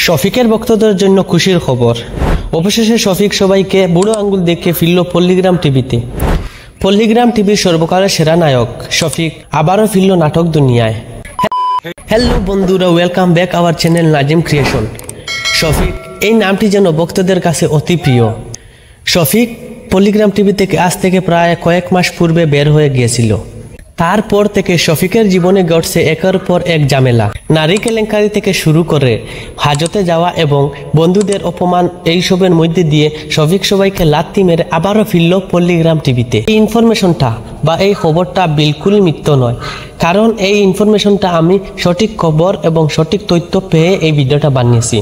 শফিকের ভক্তদের জন্য খুশির খবর। অবশেষে শফিক সবাইকে বুড়ো আঙ্গুল দেখিয়ে ফিরল পল্লীগ্রাম টিভিতে। পল্লীগ্রাম টিভির সর্বকালের সেরা নায়ক শফিক আবারও ফিরল নাটক দুনিয়ায়। হ্যালো বন্ধুরা, welcome back our channel Nazim creation. Shafiq এই নামটি যেন ভক্তদের কাছে অতি প্রিয়। শফিক পল্লীগ্রাম টিভি থেকে আজ থেকে প্রায় কয়েক মাস পূর্বে বের হয়ে গিয়েছিল। তারপর থেকে শফিকের জীবনে ঘটছে একের পর এক ঝামেলা। নারী কেলেঙ্কারি থেকে শুরু করে হাজতে যাওয়া এবং বন্ধুদের অপমান, এইসবের মধ্যে দিয়ে শফিক সবাইকে লাত্তি মেরে আবারও ফিরল পল্লীগ্রাম টিভিতে। এই ইনফরমেশনটা বা এই খবরটা বিলকুল মিথ্য নয়, কারণ এই ইনফরমেশনটা আমি সঠিক খবর এবং সঠিক তথ্য পেয়ে এই ভিডিওটা বানিয়েছি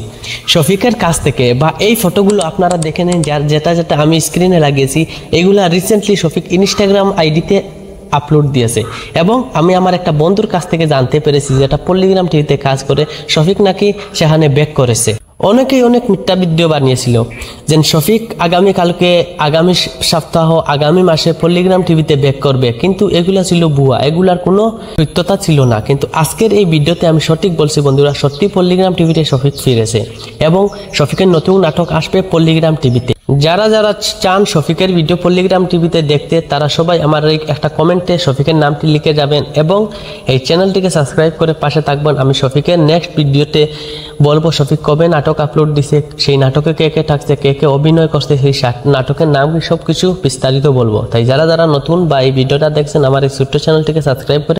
শফিকের কাছ থেকে। বা এই ফটোগুলো আপনারা দেখে নেন, যেটা আমি স্ক্রিনে লাগিয়েছি, এগুলা রিসেন্টলি শফিক ইনস্টাগ্রাম আইডিতে আপলোড দিয়েছে। এবং আমি আমার একটা বন্ধুর কাছ থেকে জানতে পেরেছি যেটা পল্লীগ্রাম টিভিতে কাজ করে, শফিক নাকি সেখানে ব্যাক করেছে। অনেকেই অনেক মিথ্যা ভিডিও বানিয়েছিল যে শফিক আগামীকালকে, আগামী সপ্তাহ, আগামী মাসে পল্লীগ্রাম টিভিতে ব্যাক করবে, কিন্তু এগুলা ছিল ভুয়া, এগুলার কোনো সত্যতা ছিল না। কিন্তু আজকের এই ভিডিওতে আমি সঠিক বলছি বন্ধুরা, সত্যি পল্লীগ্রাম টিভিতে শফিক ফিরেছে এবং শফিকের নতুন নাটক আসবে পল্লীগ্রাম টিভিতে। যারা যারা চান শফিকের ভিডিও পল্লীগ্রাম টিভিতে দেখতে, তারা সবাই আমার এই একটা কমেন্টে শফিকের নামটি লিখে যাবেন এবং এই চ্যানেলটিকে সাবস্ক্রাইব করে পাশে থাকবেন। আমি শফিকের নেক্সট ভিডিওতে বলবো শফিক কবে নাটক আপলোড দিছে, সেই নাটকে কে কে থাকছে, কে কে অভিনয় করছে, সেই নাটকের নাম সব কিছু বিস্তারিত বলবো। তাই যারা যারা নতুন বা এই ভিডিওটা দেখছেন, আমার এই ছোট্ট চ্যানেলটিকে সাবস্ক্রাইব করে